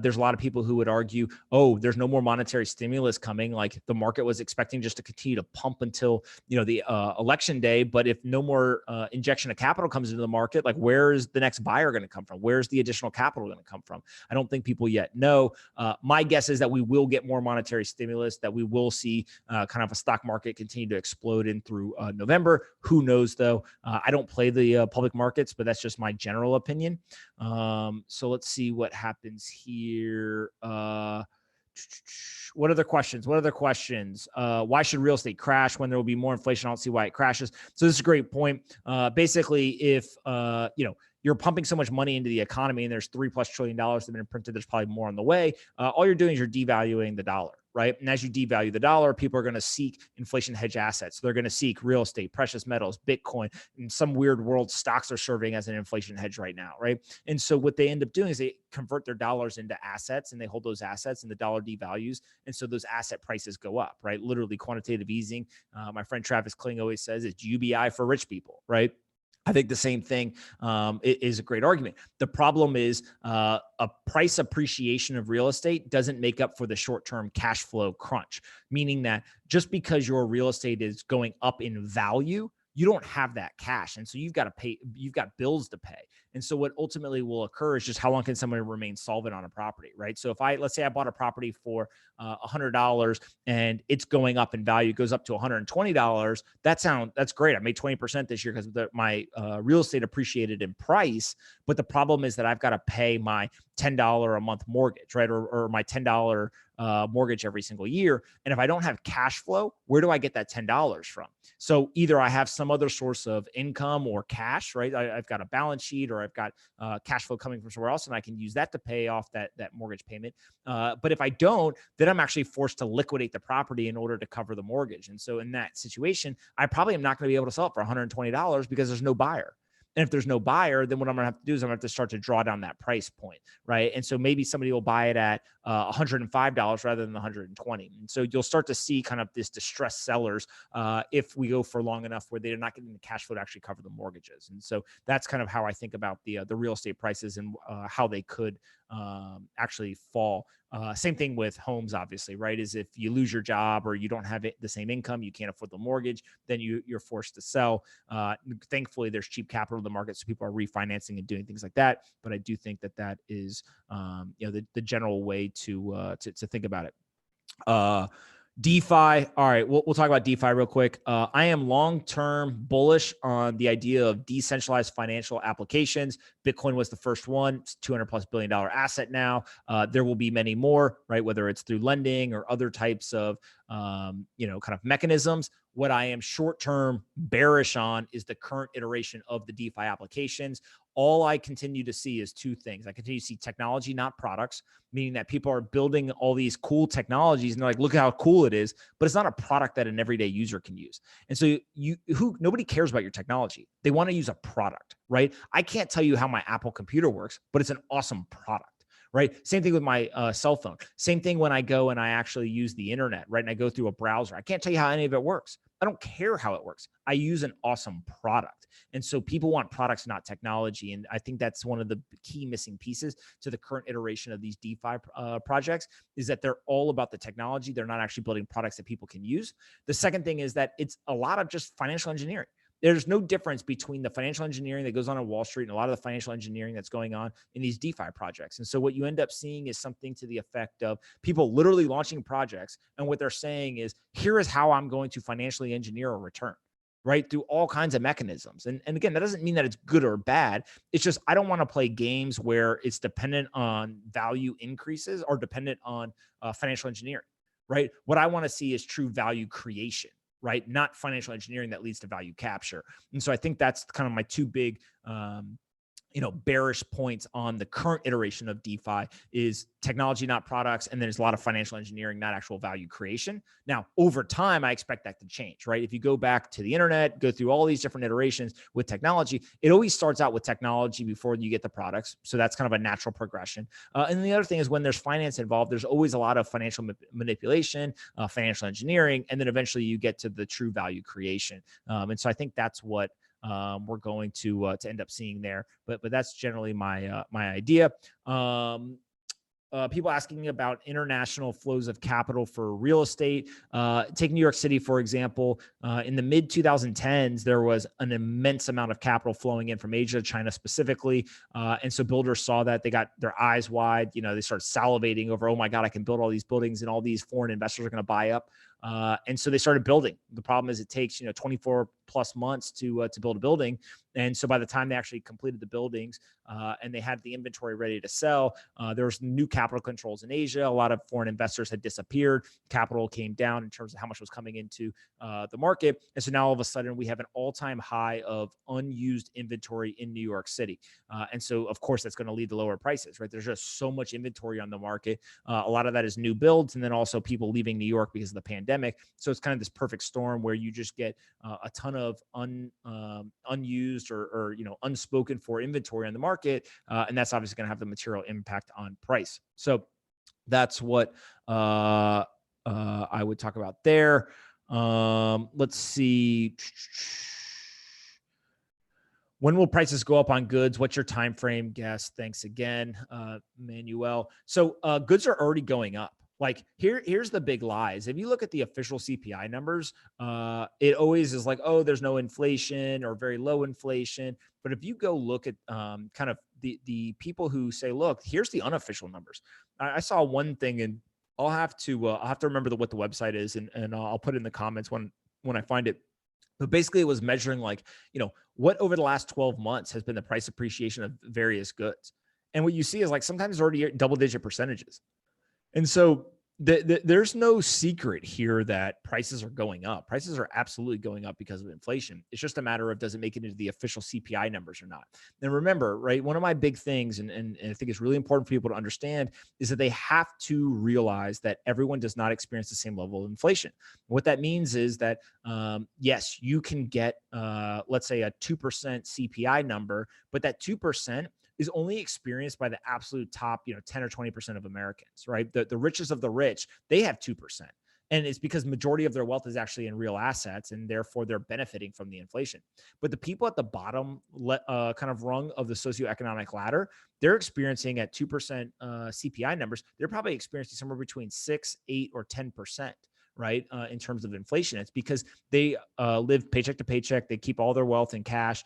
There's a lot of people who would argue, oh, there's no more monetary stimulus coming. Like, the market was expecting just to continue to pump until, the election day. But if no more injection of capital comes into the market, like, where is the next buyer going to come from? Where's the additional capital going to come from? I don't think people yet know. My guess is that we will get more monetary stimulus, that we will see kind of a stock market continue to explode in through November. Who knows, though? I don't play the public markets, but that's just my general opinion. So let's see what happens here. What other questions? Why should real estate crash when there will be more inflation? I don't see why it crashes. So this is a great point. Basically, if you're pumping so much money into the economy and there's $3+ trillion that have been printed, there's probably more on the way. All you're doing is you're devaluing the dollar, right? And as you devalue the dollar, people are going to seek inflation hedge assets. They're going to seek real estate, precious metals, Bitcoin, in some weird world. Stocks are serving as an inflation hedge right now, right? And so what they end up doing is they convert their dollars into assets, and they hold those assets, and the dollar devalues. And so those asset prices go up, right? Literally quantitative easing. My friend Travis Kling always says it's UBI for rich people, right? I think the same thing is a great argument. The problem is a price appreciation of real estate doesn't make up for the short-term cash flow crunch, meaning that just because your real estate is going up in value, you don't have that cash. And so you've got to pay, you've got bills to pay. And so what ultimately will occur is just how long can somebody remain solvent on a property, right? So if let's say I bought a property for $100 and it's going up in value, it goes up to $120. That's great. I made 20% this year because my real estate appreciated in price. But the problem is that I've got to pay my $10 a month mortgage, right? Or my $10 mortgage every single year. And if I don't have cash flow, where do I get that $10 from? So either I have some other source of income or cash, right? I've got a balance sheet, or I've got cash flow coming from somewhere else, and I can use that to pay off that mortgage payment. But if I don't, then I'm actually forced to liquidate the property in order to cover the mortgage. And so in that situation, I probably am not going to be able to sell it for $120 because there's no buyer. And if there's no buyer, then what I'm going to have to do is I'm going to have to start to draw down that price point, right? And so maybe somebody will buy it at $105 rather than $120. And so you'll start to see kind of this distressed sellers if we go for long enough where they're not getting the cash flow to actually cover the mortgages. And so that's kind of how I think about the real estate prices and how they could actually fall. Same thing with homes, obviously, right? Is if you lose your job or you don't have the same income, you can't afford the mortgage, then you're forced to sell. Thankfully, there's cheap capital in the market, so people are refinancing and doing things like that. But I do think that is, the general way to think about it. DeFi. All right, we'll talk about DeFi real quick. I am long-term bullish on the idea of decentralized financial applications. Bitcoin was the first one. It's $200+ billion asset now. There will be many more, right? Whether it's through lending or other types of, kind of mechanisms. What I am short-term bearish on is the current iteration of the DeFi applications. All I continue to see is two things. I continue to see technology, not products, meaning that people are building all these cool technologies and they're like, look at how cool it is, but it's not a product that an everyday user can use. And so nobody cares about your technology. They want to use a product, right? I can't tell you how my Apple computer works, but it's an awesome product. Right. Same thing with my cell phone. Same thing when I go and I actually use the internet, right? And I go through a browser. I can't tell you how any of it works. I don't care how it works. I use an awesome product. And so people want products, not technology. And I think that's one of the key missing pieces to the current iteration of these DeFi projects is that they're all about the technology. They're not actually building products that people can use. The second thing is that it's a lot of just financial engineering. There's no difference between the financial engineering that goes on Wall Street and a lot of the financial engineering that's going on in these DeFi projects. And so what you end up seeing is something to the effect of people literally launching projects. And what they're saying is, here is how I'm going to financially engineer a return, right? Through all kinds of mechanisms. And again, that doesn't mean that it's good or bad. It's just, I don't want to play games where it's dependent on value increases or dependent on financial engineering, right? What I want to see is true value creation, right? Not financial engineering that leads to value capture. And so I think that's kind of my two big, bearish points on the current iteration of DeFi is technology, not products. And then there's a lot of financial engineering, not actual value creation. Now, over time, I expect that to change, right? If you go back to the internet, go through all these different iterations with technology, it always starts out with technology before you get the products. So that's kind of a natural progression. And the other thing is when there's finance involved, there's always a lot of financial manipulation, financial engineering, and then eventually you get to the true value creation. And so I think that's what we're going to end up seeing there, but that's generally my idea. People asking about international flows of capital for real estate. Take New York City, for example. In the mid 2010s, there was an immense amount of capital flowing in from Asia, China specifically. And so builders saw that, they got their eyes wide. They started salivating over, oh my God, I can build all these buildings and all these foreign investors are going to buy up. And so they started building. The problem is it takes 24 plus months to build a building. And so by the time they actually completed the buildings and they had the inventory ready to sell, there was new capital controls in Asia. A lot of foreign investors had disappeared. Capital came down in terms of how much was coming into the market. And so now all of a sudden we have an all-time high of unused inventory in New York City. And so of course that's going to lead to lower prices, right? There's just so much inventory on the market. A lot of that is new builds and then also people leaving New York because of the pandemic. So it's kind of this perfect storm where you just get a ton of unused or unspoken for inventory on the market, and that's obviously going to have the material impact on price. So that's what I would talk about there. Let's see. When will prices go up on goods? What's your time frame? Guess. Thanks again, Manuel. So goods are already going up. Like here's the big lies. If you look at the official CPI numbers, it always is like, oh, there's no inflation or very low inflation. But if you go look at kind of the people who say, look, here's the unofficial numbers. I saw one thing, and I'll have to remember what the website is, and I'll put it in the comments when I find it. But basically, it was measuring what over the last 12 months has been the price appreciation of various goods. And what you see is sometimes already double-digit percentages. And so there's no secret here that prices are going up. Prices are absolutely going up because of inflation. It's just a matter of, does it make it into the official CPI numbers or not? And remember, right, one of my big things, and I think it's really important for people to understand, is that they have to realize that everyone does not experience the same level of inflation. What that means is that, yes, you can get, let's say, a 2% CPI number, but that 2% is only experienced by the absolute top, 10 or 20% of Americans, right? The richest of the rich, they have 2%. And it's because majority of their wealth is actually in real assets, and therefore they're benefiting from the inflation. But the people at the bottom kind of rung of the socioeconomic ladder, they're experiencing at 2% CPI numbers, they're probably experiencing somewhere between 6, 8, or 10%. Right. In terms of inflation, it's because they live paycheck to paycheck. They keep all their wealth in cash,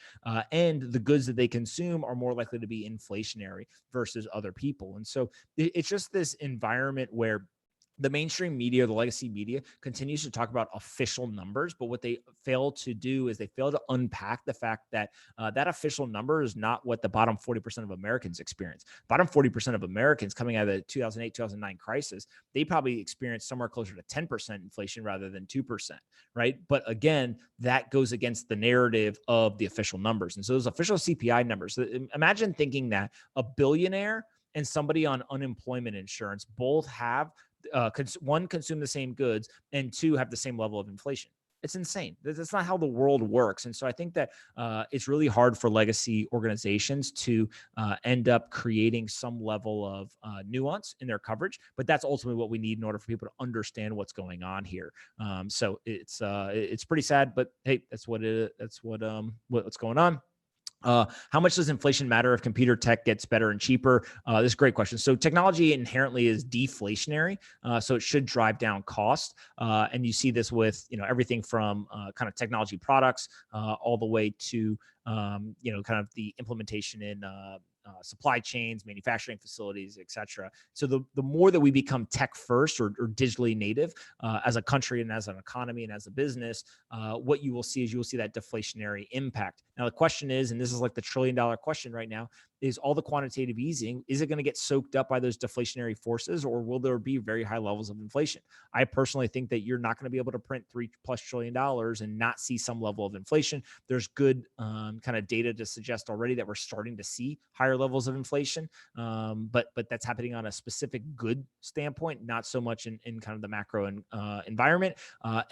and the goods that they consume are more likely to be inflationary versus other people. And so it's just this environment where the mainstream media, the legacy media, continues to talk about official numbers, but what they fail to do is they fail to unpack the fact that that official number is not what the bottom 40% of Americans experience. Bottom 40% of Americans coming out of the 2008, 2009 crisis, they probably experienced somewhere closer to 10% inflation rather than 2%, right? But again, that goes against the narrative of the official numbers. And so those official CPI numbers, imagine thinking that a billionaire and somebody on unemployment insurance both have one, consume the same goods, and two, have the same level of inflation. It's insane. That's not how the world works. And so I think that it's really hard for legacy organizations to end up creating some level of nuance in their coverage. But that's ultimately what we need in order for people to understand what's going on here. So it's pretty sad, but hey, that's what's going on. How much does inflation matter if computer tech gets better and cheaper? This is a great question. So technology inherently is deflationary, so it should drive down cost. And you see this with everything from kind of technology products all the way to kind of the implementation in supply chains, manufacturing facilities, et cetera. So the more that we become tech first or digitally native as a country and as an economy and as a business, what you will see that deflationary impact. Now, the question is, and this is like the $1 trillion question right now, is all the quantitative easing, is it going to get soaked up by those deflationary forces, or will there be very high levels of inflation? I personally think that you're not going to be able to print $3+ trillion and not see some level of inflation. There's good kind of data to suggest already that we're starting to see higher levels of inflation, but that's happening on a specific good standpoint, not so much in kind of the macro environment.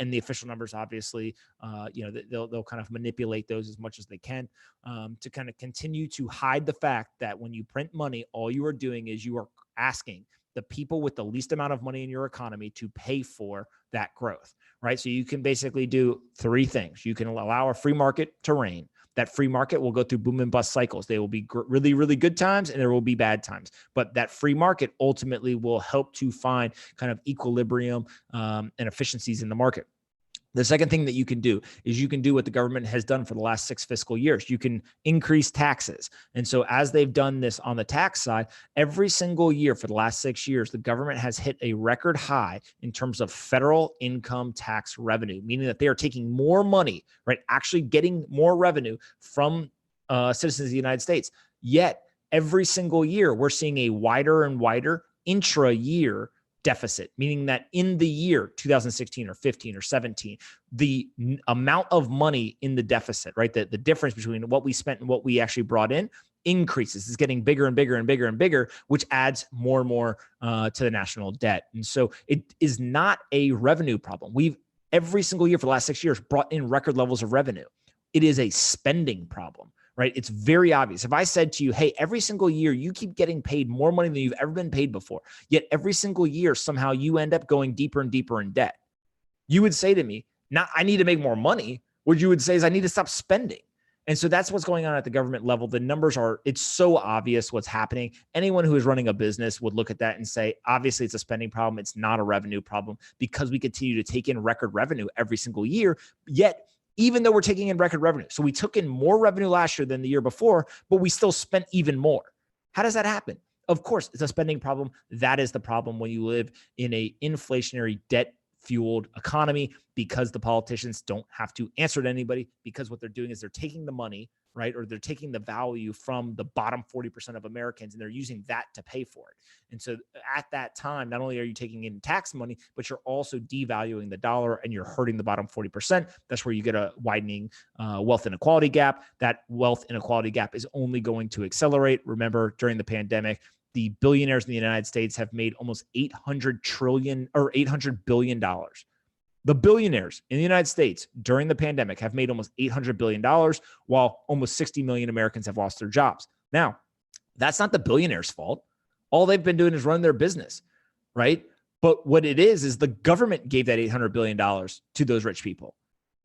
And the official numbers, obviously, they'll kind of manipulate those as much as they can to kind of continue to hide the fact that when you print money, all you are doing is you are asking the people with the least amount of money in your economy to pay for that growth, right? So you can basically do three things. You can allow a free market to reign. That free market will go through boom and bust cycles. They will be really, really good times and there will be bad times. But that free market ultimately will help to find kind of equilibrium and efficiencies in the market. The second thing that you can do is you can do what the government has done for the last 6 fiscal years. You can increase taxes. And so as they've done this on the tax side, every single year for the last 6 years, the government has hit a record high in terms of federal income tax revenue, meaning that they are taking more money, right? Actually getting more revenue from citizens of the United States. Yet every single year, we're seeing a wider and wider intra-year deficit, meaning that in the year 2016 or 15 or 17, the amount of money in the deficit, right? The difference between what we spent and what we actually brought in increases. It's getting bigger and bigger and bigger and bigger, which adds more and more to the national debt. And so it is not a revenue problem. We've every single year for the last 6 years brought in record levels of revenue. It is a spending problem. Right? It's very obvious. If I said to you, hey, every single year you keep getting paid more money than you've ever been paid before, yet every single year somehow you end up going deeper and deeper in debt, you would say to me, not I need to make more money. What you would say is I need to stop spending. And so that's what's going on at the government level. The numbers are, it's so obvious what's happening. Anyone who is running a business would look at that and say, obviously it's a spending problem. It's not a revenue problem because we continue to take in record revenue every single year, yet even though we're taking in record revenue. So we took in more revenue last year than the year before, but we still spent even more. How does that happen? Of course, it's a spending problem. That is the problem when you live in a inflationary debt-fueled economy because the politicians don't have to answer to anybody because what they're doing is they're taking the money, right? Or they're taking the value from the bottom 40% of Americans and they're using that to pay for it. And so at that time, not only are you taking in tax money, but you're also devaluing the dollar and you're hurting the bottom 40%. That's where you get a widening wealth inequality gap. That wealth inequality gap is only going to accelerate. Remember, during the pandemic, the billionaires in the United States have made almost $800 billion. The billionaires in the United States during the pandemic have made almost $800 billion, while almost 60 million Americans have lost their jobs. Now, that's not the billionaires' fault. All they've been doing is running their business, right? But what it is the government gave that $800 billion to those rich people.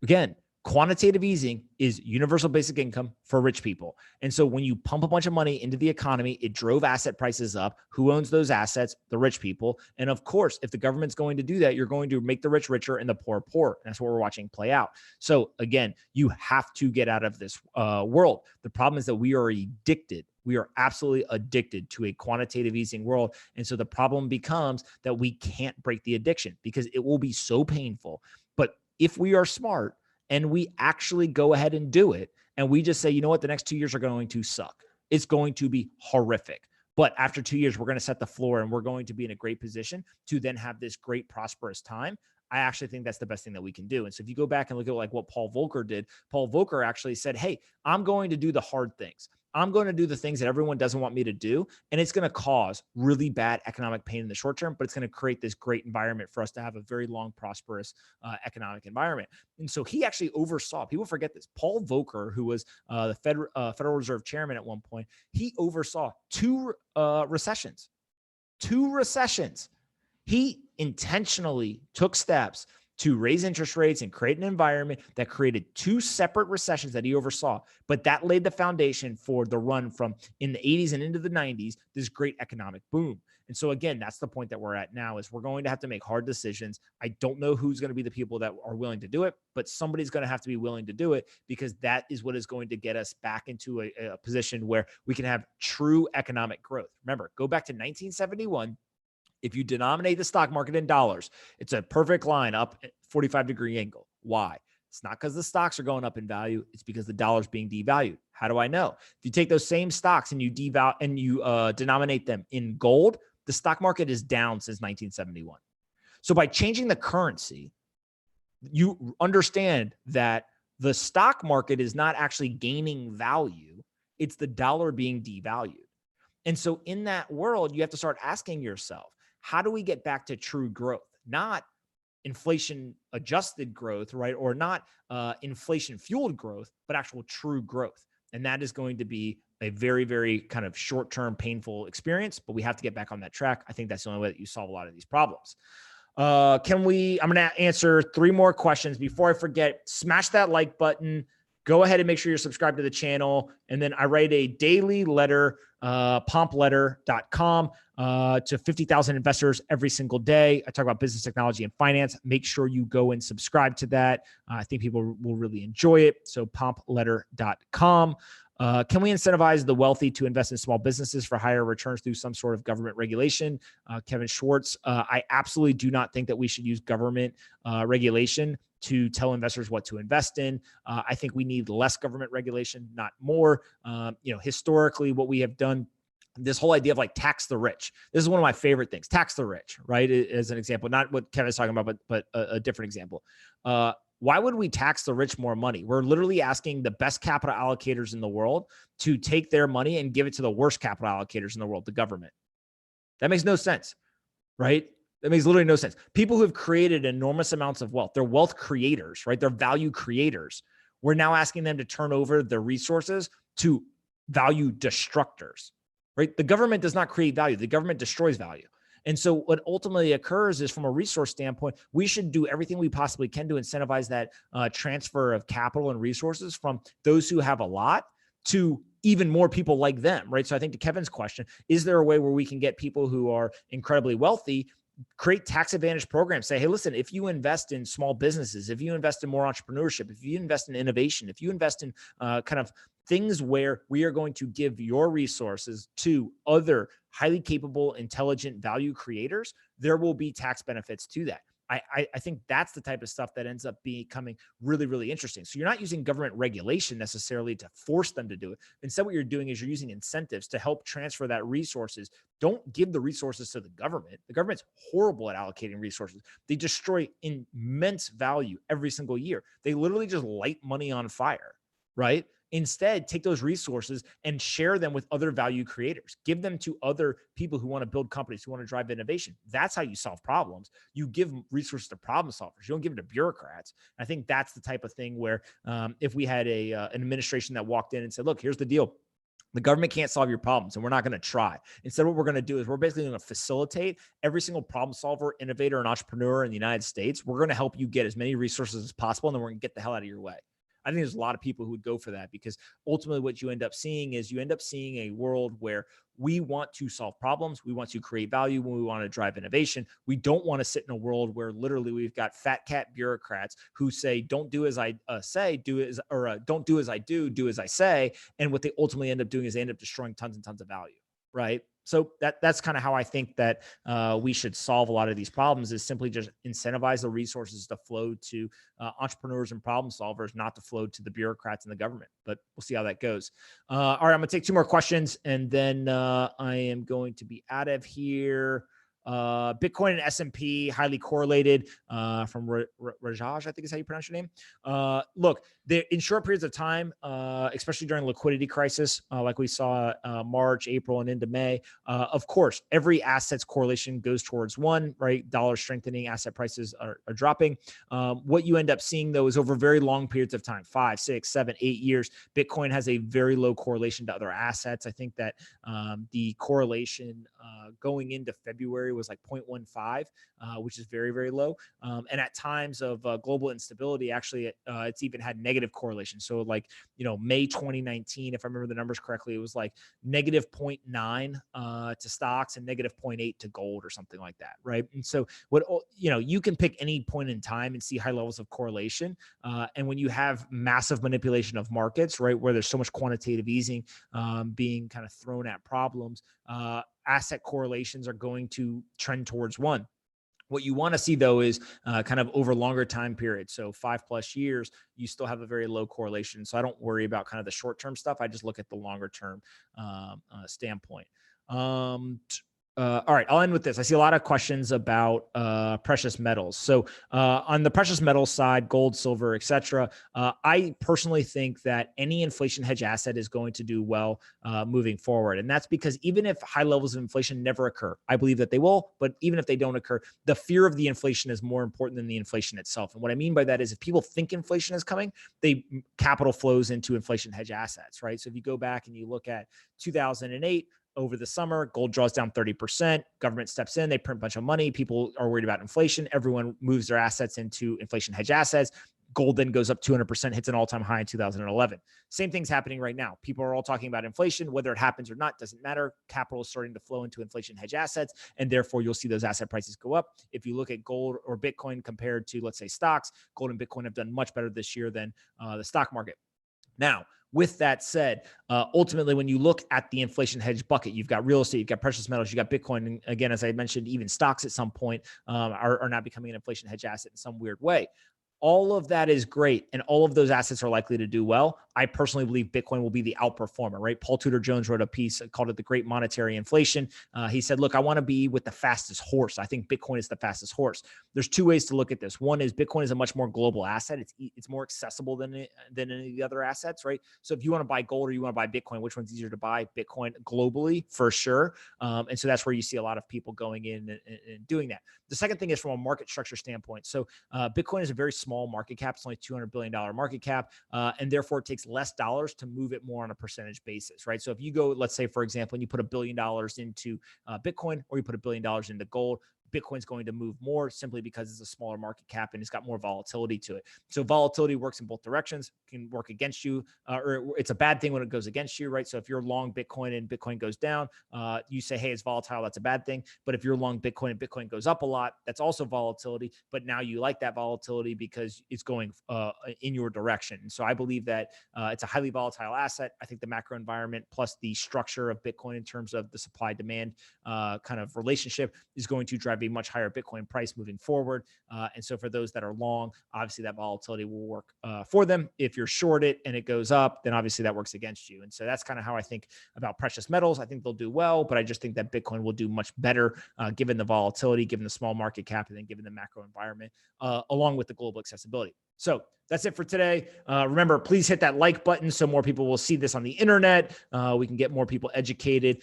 Again, quantitative easing is universal basic income for rich people. And so when you pump a bunch of money into the economy, it drove asset prices up. Who owns those assets? The rich people. And of course, if the government's going to do that, you're going to make the rich richer and the poor poorer. That's what we're watching play out. So again, you have to get out of this world. The problem is that we are addicted. We are absolutely addicted to a quantitative easing world. And so the problem becomes that we can't break the addiction because it will be so painful. But if we are smart, and we actually go ahead and do it, and we just say, you know what, the next 2 years are going to suck. It's going to be horrific. But after 2 years, we're going to set the floor and we're going to be in a great position to then have this great prosperous time. I actually think that's the best thing that we can do. And so if you go back and look at like what Paul Volcker did, Paul Volcker actually said, hey, I'm going to do the hard things. I'm going to do the things that everyone doesn't want me to do. And it's going to cause really bad economic pain in the short term, but it's going to create this great environment for us to have a very long, prosperous economic environment. And so he actually oversaw, people forget this, Paul Volcker, who was the Federal Reserve chairman at one point, he oversaw two recessions. He intentionally took steps to raise interest rates and create an environment that created two separate recessions that he oversaw. But that laid the foundation for the run from in the 80s and into the 90s, this great economic boom. And so again, that's the point that we're at now is we're going to have to make hard decisions. I don't know who's going to be the people that are willing to do it, but somebody's going to have to be willing to do it because that is what is going to get us back into a position where we can have true economic growth. Remember, go back to 1971. If you denominate the stock market in dollars, it's a perfect line up at 45-degree angle. Why? It's not because the stocks are going up in value. It's because the dollar's being devalued. How do I know? If you take those same stocks and you denominate them in gold, the stock market is down since 1971. So by changing the currency, you understand that the stock market is not actually gaining value. It's the dollar being devalued. And so in that world, you have to start asking yourself, how do we get back to true growth? Not inflation adjusted growth, right? Or not inflation fueled growth, but actual true growth. And that is going to be a very, very kind of short-term painful experience, but we have to get back on that track. I think that's the only way that you solve a lot of these problems. I'm going to answer 3 more questions before I forget. Smash that like button. go ahead and make sure you're subscribed to the channel. And then I write a daily letter, Pompliano.com, to 50,000 investors every single day. I talk about business, technology, and finance. Make sure you go and subscribe to that. I think people will really enjoy it. So Pompliano.com. Can we incentivize the wealthy to invest in small businesses for higher returns through some sort of government regulation? Kevin Schwartz, I absolutely do not think that we should use government regulation to tell investors what to invest in. I think we need less government regulation, not more. Historically, what we have done, this whole idea of like tax the rich. This is one of my favorite things. Tax the rich, right? As an example, not what Kevin's talking about, but a different example. Why would we tax the rich more money? We're literally asking the best capital allocators in the world to take their money and give it to the worst capital allocators in the world, the government. That makes no sense, right? That makes literally no sense. People who have created enormous amounts of wealth, they're wealth creators, right? They're value creators. We're now asking them to turn over their resources to value destructors, right? The government does not create value. The government destroys value. And so what ultimately occurs is, from a resource standpoint, we should do everything we possibly can to incentivize that transfer of capital and resources from those who have a lot to even more people like them, right? So I think to Kevin's question, is there a way where we can get people who are incredibly wealthy, create tax advantage programs, say, hey, listen, if you invest in small businesses, if you invest in more entrepreneurship, if you invest in innovation, if you invest in kind of things where we are going to give your resources to other highly capable, intelligent value creators, there will be tax benefits to that. I think that's the type of stuff that ends up becoming really, really interesting. So you're not using government regulation necessarily to force them to do it. Instead, what you're doing is you're using incentives to help transfer that resources. Don't give the resources to the government. The government's horrible at allocating resources. They destroy immense value every single year. They literally just light money on fire, right? Instead, take those resources and share them with other value creators. Give them to other people who want to build companies, who want to drive innovation. That's how you solve problems. You give resources to problem solvers. You don't give it to bureaucrats. I think that's the type of thing where if we had an administration that walked in and said, look, here's the deal. The government can't solve your problems, and we're not going to try. Instead, what we're going to do is we're basically going to facilitate every single problem solver, innovator, and entrepreneur in the United States. We're going to help you get as many resources as possible, and then we're going to get the hell out of your way. I think there's a lot of people who would go for that, because ultimately what you end up seeing is you end up seeing a world where we want to solve problems. We want to create value when we want to drive innovation. We don't want to sit in a world where literally we've got fat cat bureaucrats who say, don't do as I say, do as, or don't do as I do as I say. And what they ultimately end up doing is they end up destroying tons and tons of value, right? So that's kind of how I think that we should solve a lot of these problems, is simply just incentivize the resources to flow to entrepreneurs and problem solvers, not to flow to the bureaucrats and the government. But we'll see how that goes. All right, I'm going to take 2 more questions, and then I am going to be out of here. Bitcoin and S&P highly correlated, from Rajaj, I think is how you pronounce your name. Look, in short periods of time, especially during liquidity crisis, like we saw March, April, and into May, of course, every asset's correlation goes towards one, right? Dollar strengthening, asset prices are dropping. What you end up seeing, though, is over very long periods of time, 5, 6, 7, 8 years, Bitcoin has a very low correlation to other assets. I think that the correlation going into February was like 0.15, which is very, very low. And at times of global instability, actually, it's even had negative correlation. So like, May 2019, if I remember the numbers correctly, it was like negative 0.9 to stocks and negative 0.8 to gold or something like that, right? And so you can pick any point in time and see high levels of correlation. And when you have massive manipulation of markets, right, where there's so much quantitative easing being kind of thrown at problems, asset correlations are going to trend towards one. What you want to see, though, is kind of over longer time periods. So 5+ years, you still have a very low correlation. So I don't worry about kind of the short-term stuff. I just look at the longer-term standpoint. All right, I'll end with this. I see a lot of questions about precious metals. So on the precious metals side, gold, silver, etc., I personally think that any inflation hedge asset is going to do well moving forward. And that's because even if high levels of inflation never occur, I believe that they will, but even if they don't occur, the fear of the inflation is more important than the inflation itself. And what I mean by that is, if people think inflation is coming, capital flows into inflation hedge assets, right? So if you go back and you look at 2008, over the summer, gold draws down 30%. Government steps in, they print a bunch of money. People are worried about inflation. Everyone moves their assets into inflation hedge assets. Gold then goes up 200%, hits an all-time high in 2011. Same thing's happening right now. People are all talking about inflation. Whether it happens or not doesn't matter. Capital is starting to flow into inflation hedge assets, and therefore you'll see those asset prices go up. If you look at gold or Bitcoin compared to, let's say, stocks, gold and Bitcoin have done much better this year than the stock market. Now, with that said, ultimately, when you look at the inflation hedge bucket, you've got real estate, you've got precious metals, you've got Bitcoin. And again, as I mentioned, even stocks at some point are now becoming an inflation hedge asset in some weird way. All of that is great, and all of those assets are likely to do well. I personally believe Bitcoin will be the outperformer, right? Paul Tudor Jones wrote a piece called it The Great Monetary Inflation. He said, look, I want to be with the fastest horse. I think Bitcoin is the fastest horse. There's two ways to look at this. One is Bitcoin is a much more global asset. It's more accessible than any of the other assets, right? So if you want to buy gold or you want to buy Bitcoin, which one's easier to buy? Bitcoin globally, for sure. And so that's where you see a lot of people going in and doing that. The second thing is from a market structure standpoint. So Bitcoin is a very small market cap. It's only $200 billion market cap. And therefore it takes less dollars to move it more on a percentage basis, right? So if you go, let's say, for example, and you put $1 billion into Bitcoin, or you put $1 billion into gold, Bitcoin's going to move more simply because it's a smaller market cap and it's got more volatility to it. So volatility works in both directions, can work against you, or it's a bad thing when it goes against you, right? So if you're long Bitcoin and Bitcoin goes down, you say, hey, it's volatile, that's a bad thing. But if you're long Bitcoin and Bitcoin goes up a lot, that's also volatility. But now you like that volatility because it's going in your direction. And so I believe that it's a highly volatile asset. I think the macro environment plus the structure of Bitcoin in terms of the supply-demand kind of relationship is going to drive a much higher Bitcoin price moving forward. And so for those that are long, obviously that volatility will work for them. If you're short it and it goes up, then obviously that works against you. And so that's kind of how I think about precious metals. I think they'll do well, but I just think that Bitcoin will do much better given the volatility, given the small market cap, and then given the macro environment, along with the global accessibility. So that's it for today. Remember, please hit that like button so more people will see this on the internet. We can get more people educated.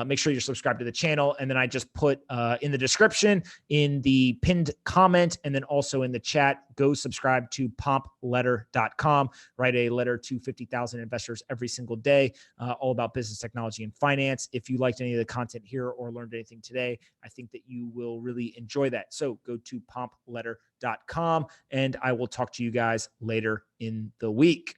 Make sure you're subscribed to the channel. And then I just put in the description, in the pinned comment, and then also in the chat, go subscribe to pompletter.com. Write a letter to 50,000 investors every single day, all about business, technology, and finance. If you liked any of the content here or learned anything today, I think that you will really enjoy that. So go to pompletter.com, and I will talk to you guys later in the week.